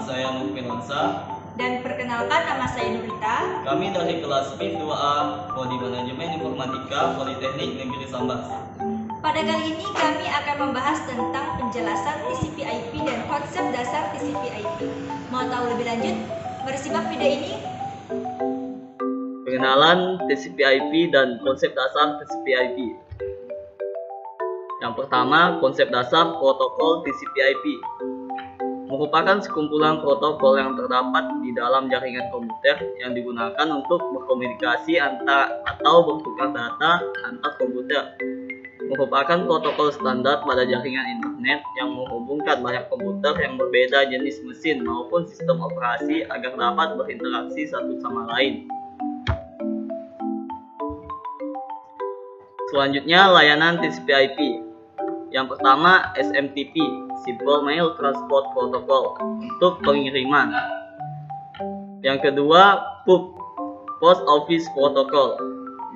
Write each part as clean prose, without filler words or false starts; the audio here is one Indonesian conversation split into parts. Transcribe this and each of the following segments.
saya Nur Firmansyah. Dan perkenalkan, nama saya Nurita. Kami dari kelas PIP 2A Prodi Manajemen Informatika Politeknik Negeri Sambas. Pada kali ini kami akan membahas tentang penjelasan TCP/IP dan konsep dasar TCP/IP. Mau tahu lebih lanjut? Mari simak video ini. Pengenalan TCP/IP dan konsep dasar TCP/IP. Yang pertama, konsep dasar protokol TCP/IP merupakan sekumpulan protokol yang terdapat di dalam jaringan komputer yang digunakan untuk berkomunikasi atau bertukar data antar komputer. Merupakan protokol standar pada jaringan internet yang menghubungkan banyak komputer yang berbeda jenis mesin maupun sistem operasi agar dapat berinteraksi satu sama lain. Selanjutnya, layanan TCP/IP. Yang pertama, SMTP, Simple Mail Transport Protocol, untuk pengiriman. Yang kedua, POP, Post Office Protocol,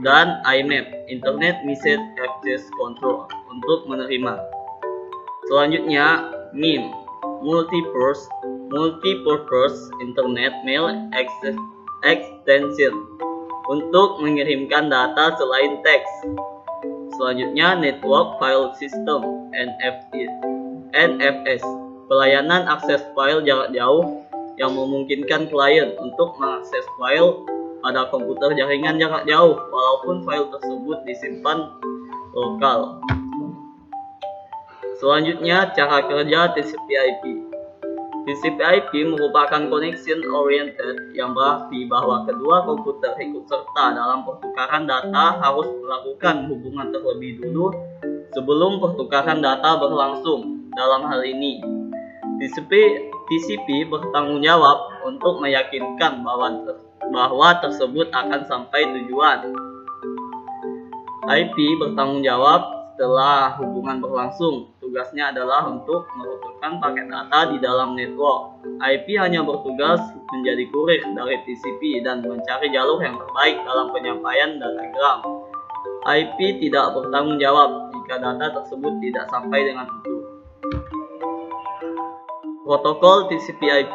dan IMAP, Internet Message Access Control, untuk menerima. Selanjutnya, MIM, Multipurpose Internet Mail Extension, untuk mengirimkan data selain teks. Selanjutnya, Network File System NFS, pelayanan akses file jarak jauh yang memungkinkan klien untuk mengakses file pada komputer jaringan jarak jauh walaupun file tersebut disimpan lokal. Selanjutnya, cara kerja TCP/IP. TCP/IP merupakan connection oriented yang berarti bahwa kedua komputer ikut serta dalam pertukaran data harus melakukan hubungan terlebih dulu sebelum pertukaran data berlangsung. Dalam hal ini, TCP bertanggung jawab untuk meyakinkan bahwa tersebut akan sampai tujuan. IP bertanggung jawab setelah hubungan berlangsung. Tugasnya adalah untuk meruturkan paket data di dalam network. IP hanya bertugas menjadi kurir dari TCP dan mencari jalur yang terbaik dalam penyampaian datagram. IP tidak bertanggung jawab jika data tersebut tidak sampai dengan utuh. Protokol TCP/IP.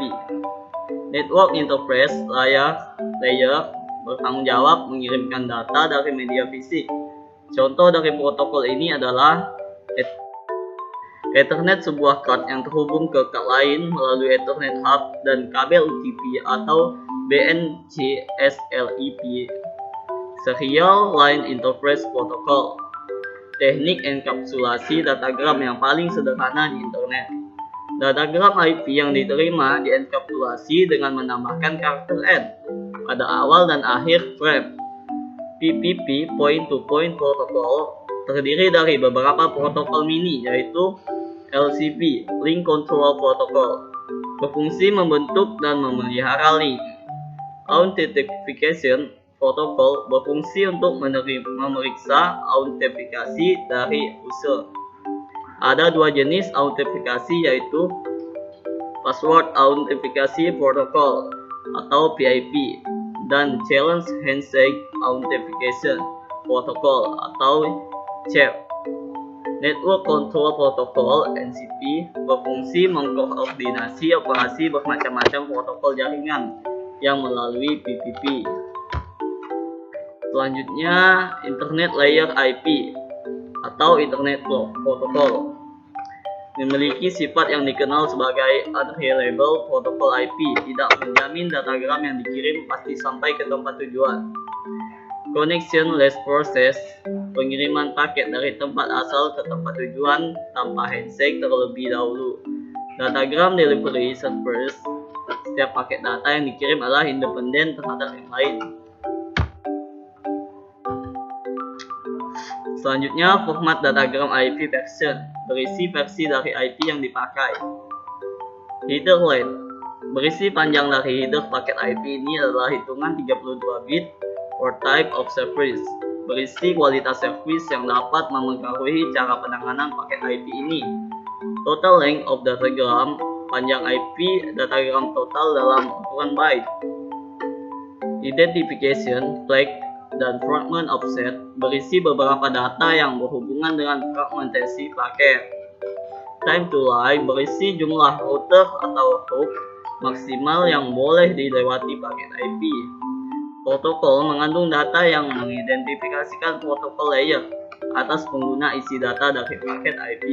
Network Interface Layer bertanggung jawab mengirimkan data dari media fisik. Contoh dari protokol ini adalah Ethernet, sebuah card yang terhubung ke card lain melalui Ethernet hub, dan kabel UTP atau BNC/SLIP, Serial Line Interface Protocol, teknik enkapsulasi datagram yang paling sederhana di internet. Datagram IP yang diterima dienkapsulasi dengan menambahkan karakter N pada awal dan akhir frame. PPP, Point-to-Point Protocol, terdiri dari beberapa protokol mini, yaitu LCP, Link Control Protocol, berfungsi membentuk dan memelihara link. Authentication Protocol berfungsi untuk memeriksa autentikasi dari user. Ada dua jenis autentikasi, yaitu Password Authentication Protocol atau PIP dan Challenge Handshake Authentication Protocol atau CHAP. Network Control Protocol (NCP) berfungsi mengkoordinasi operasi bermacam-macam protokol jaringan yang melalui PPP. Selanjutnya, Internet Layer IP atau Internet Protocol memiliki sifat yang dikenal sebagai unreliable protocol IP, tidak menjamin datagram yang dikirim pasti sampai ke tempat tujuan. Connectionless process, pengiriman paket dari tempat asal ke tempat tujuan tanpa handshake terlebih dahulu. Datagram delivery servers, setiap paket data yang dikirim adalah independen terhadap yang lain. Selanjutnya, format datagram IP version, berisi versi dari IP yang dipakai. Header length, berisi panjang dari header paket IP ini adalah hitungan 32 bit or type of service, berisi kualitas service yang dapat mempengaruhi cara penanganan paket IP ini. Total length of datagram, panjang IP datagram total dalam ukuran byte. Identification flag dan fragment offset, berisi beberapa data yang berhubungan dengan fragmentasi paket. Time to line, berisi jumlah router atau hop maksimal yang boleh dilewati paket IP. Protokol mengandung data yang mengidentifikasikan protokol layer atas pengguna isi data dari paket IP.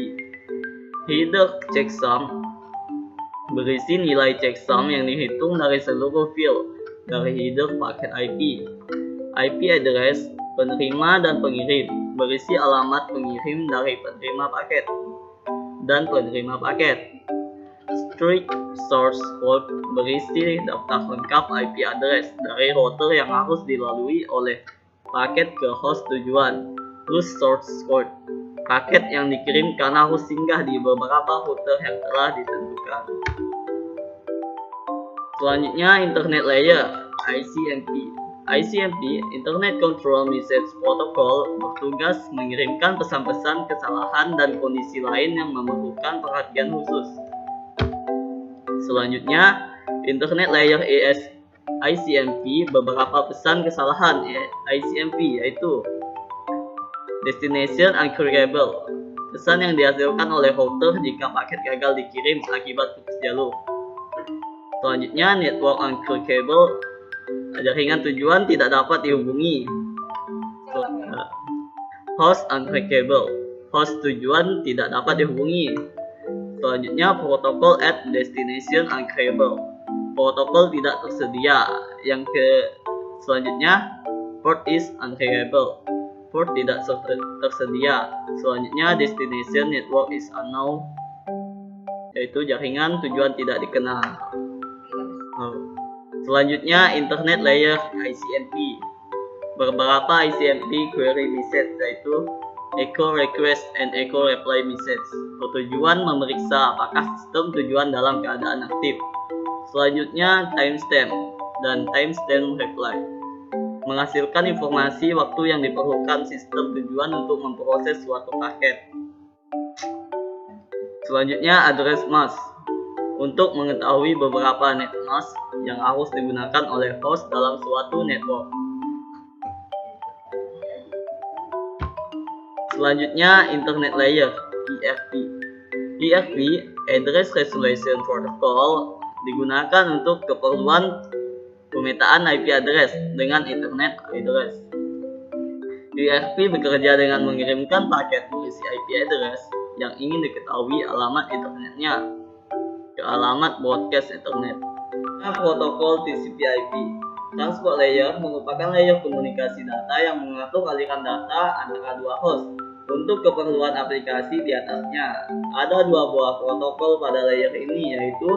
Header checksum berisi nilai checksum yang dihitung dari seluruh field dari header paket IP. IP address penerima dan pengirim berisi alamat pengirim dari penerima paket dan penerima paket. Strict source code berisi daftar lengkap IP address dari router yang harus dilalui oleh paket ke host tujuan. Loose source code paket yang dikirimkan harus singgah di beberapa router yang telah ditentukan. Selanjutnya, Internet Layer (ICMP). ICMP, Internet Control Message Protocol, bertugas mengirimkan pesan-pesan kesalahan dan kondisi lain yang memerlukan perhatian khusus. Selanjutnya, Internet Layer ICMP, beberapa pesan kesalahan ICMP yaitu Destination Uncreable, pesan yang dihasilkan oleh router jika paket gagal dikirim akibat putus jalur. Selanjutnya, Network Uncreable, jaringan tujuan tidak dapat dihubungi. Host Uncreable, host tujuan tidak dapat dihubungi. Selanjutnya, Protocol at Destination Uncreable, protokol tidak tersedia. Selanjutnya, Port is Uncreable, port tidak tersedia. Selanjutnya, Destination Network is unknown, yaitu jaringan tujuan tidak dikenal. Selanjutnya, Internet Layer ICMP, beberapa ICMP query message yaitu echo request and echo reply message bertujuan memeriksa apakah sistem tujuan dalam keadaan aktif. Selanjutnya, timestamp dan timestamp reply menghasilkan informasi waktu yang diperlukan sistem tujuan untuk memproses suatu paket. Selanjutnya, address mask untuk mengetahui beberapa net mask yang harus digunakan oleh host dalam suatu network. Selanjutnya, Internet Layer (IRP). IRP, Address Resolution Protocol, digunakan untuk keperluan pemetaan IP address dengan Internet address. IRP bekerja dengan mengirimkan paket berisi IP address yang ingin diketahui alamat internetnya ke alamat broadcast internet. Protokol TCP/IP. Transport Layer merupakan layer komunikasi data yang mengatur aliran data antara dua host untuk keperluan aplikasi di atasnya. Ada dua buah protokol pada layer ini, yaitu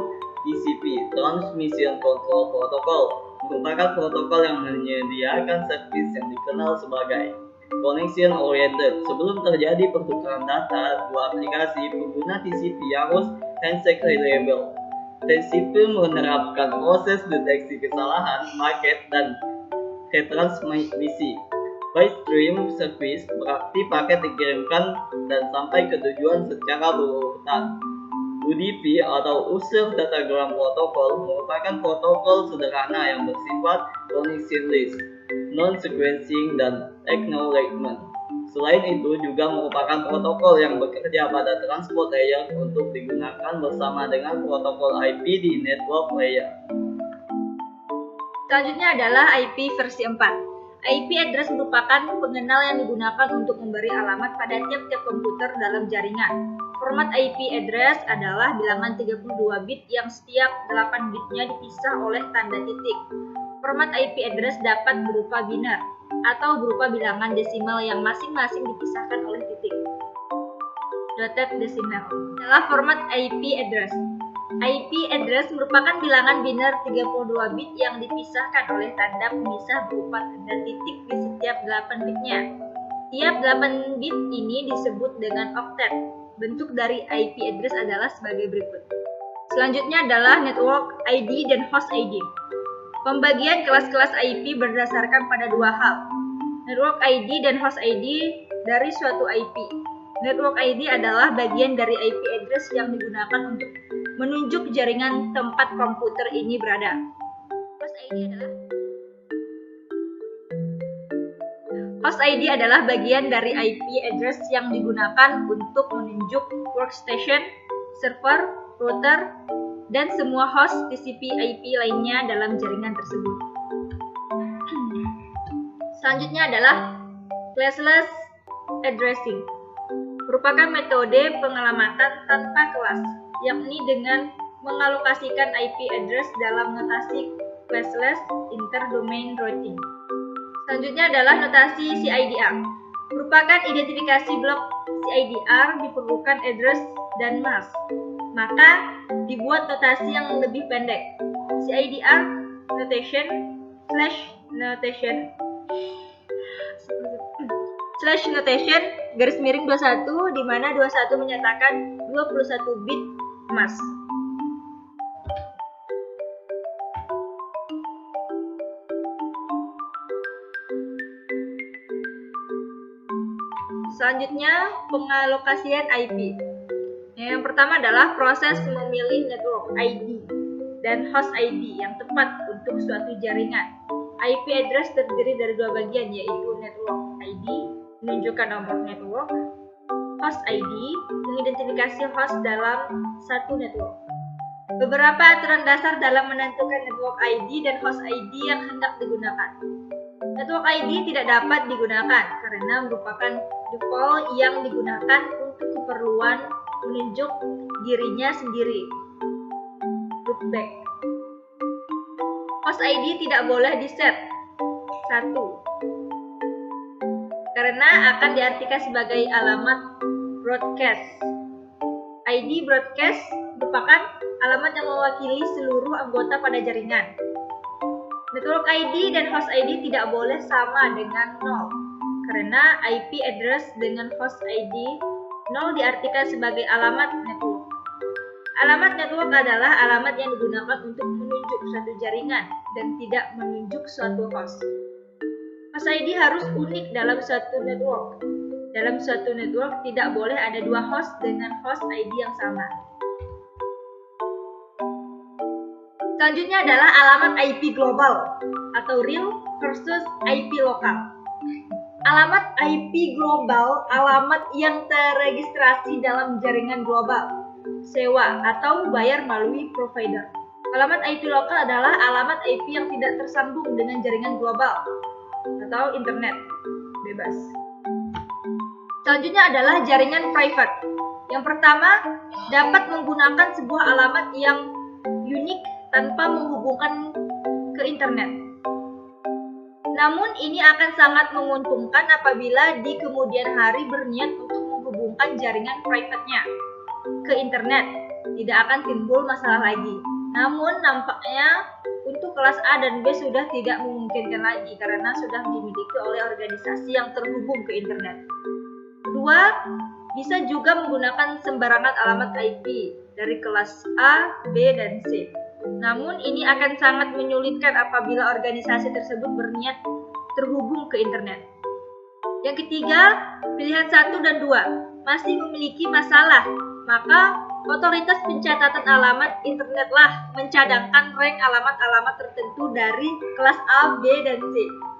TCP (Transmission Control Protocol), merupakan protokol yang menyediakan servis yang dikenal sebagai connection oriented. Sebelum terjadi pertukaran data dua aplikasi, pengguna TCP harus handshake reliable. TCP menerapkan proses deteksi kesalahan paket dan retransmisi. By-stream service berarti paket dikirimkan dan sampai ke tujuan secara berurutan. UDP atau User Datagram Protocol merupakan protokol sederhana yang bersifat connectionless, non-sequencing, dan acknowledgement. Selain itu juga merupakan protokol yang bekerja pada transport layer untuk digunakan bersama dengan protokol IP di network layer. Selanjutnya adalah IP versi 4. IP address merupakan pengenal yang digunakan untuk memberi alamat pada tiap-tiap komputer dalam jaringan. Format IP address adalah bilangan 32 bit yang setiap 8 bitnya dipisah oleh tanda titik. Format IP address dapat berupa biner atau berupa bilangan desimal yang masing-masing dipisahkan oleh titik. Dotted decimal adalah format IP address. IP address merupakan bilangan biner 32 bit yang dipisahkan oleh tanda pemisah berupa tanda titik di setiap 8 bitnya. Tiap 8 bit ini disebut dengan oktet. Bentuk dari IP address adalah sebagai berikut. Selanjutnya adalah network ID dan host ID. Pembagian kelas-kelas IP berdasarkan pada dua hal, network ID dan host ID dari suatu IP. Network ID adalah bagian dari IP address yang digunakan untuk menunjuk jaringan tempat komputer ini berada. Host ID adalah bagian dari IP address yang digunakan untuk menunjuk workstation, server, router, dan semua host TCP/IP lainnya dalam jaringan tersebut. Selanjutnya adalah classless addressing. Merupakan metode pengelamatan tanpa kelas, yakni dengan mengalokasikan IP address dalam notasi classless interdomain routing. Selanjutnya adalah notasi CIDR. Merupakan identifikasi blok CIDR diperlukan address dan mask. Maka dibuat notasi yang lebih pendek. CIDR notation /notation di mana 21 menyatakan 21 bit mask. Selanjutnya, pengalokasian IP. Yang pertama adalah proses memilih network ID dan host ID yang tepat untuk suatu jaringan. IP address terdiri dari dua bagian, yaitu network ID, menunjukkan nomor network, host ID, mengidentifikasi host dalam satu network. Beberapa aturan dasar dalam menentukan network ID dan host ID yang hendak digunakan. Network ID tidak dapat digunakan karena merupakan default yang digunakan untuk keperluan menunjuk dirinya sendiri. Loopback. Host ID tidak boleh di-set 1 karena akan diartikan sebagai alamat broadcast. ID broadcast merupakan alamat yang mewakili seluruh anggota pada jaringan. Network ID dan host ID tidak boleh sama dengan 0 karena IP address dengan host ID 0 diartikan sebagai alamat network. Alamat network adalah alamat yang digunakan untuk menunjuk suatu jaringan dan tidak menunjuk suatu host. Host ID harus unik dalam suatu network. Dalam suatu network tidak boleh ada dua host dengan host ID yang sama. Selanjutnya adalah alamat IP global atau real versus IP lokal. Alamat IP global, alamat yang terregistrasi dalam jaringan global, sewa atau bayar melalui provider. Alamat IP lokal adalah alamat IP yang tidak tersambung dengan jaringan global atau internet bebas. Selanjutnya adalah jaringan private. Yang pertama, dapat menggunakan sebuah alamat yang unik tanpa menghubungkan ke internet. Namun ini akan sangat menguntungkan apabila di kemudian hari berniat untuk menghubungkan jaringan private-nya ke internet. Tidak akan timbul masalah lagi. Namun nampaknya untuk kelas A dan B sudah tidak memungkinkan lagi karena sudah dimiliki oleh organisasi yang terhubung ke internet. Kedua, bisa juga menggunakan sembarangan alamat IP dari kelas A, B, dan C. Namun ini akan sangat menyulitkan apabila organisasi tersebut berniat terhubung ke internet. Yang ketiga, pilihan 1 dan 2 masih memiliki masalah, maka otoritas pencatatan alamat internetlah mencadangkan rank alamat-alamat tertentu dari kelas A, B, dan C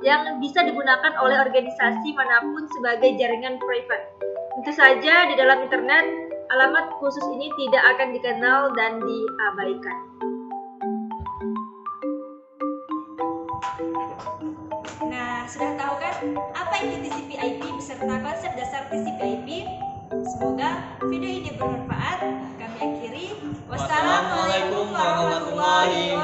yang bisa digunakan oleh organisasi manapun sebagai jaringan private. Tentu saja di dalam internet, alamat khusus ini tidak akan dikenal dan diabaikan. Nah, sudah tahu kan apa itu TCP/IP beserta konsep dasar TCP/IP? Semoga video ini bermanfaat. Kami akhiri. Wassalamualaikum warahmatullahi wabarakatuh.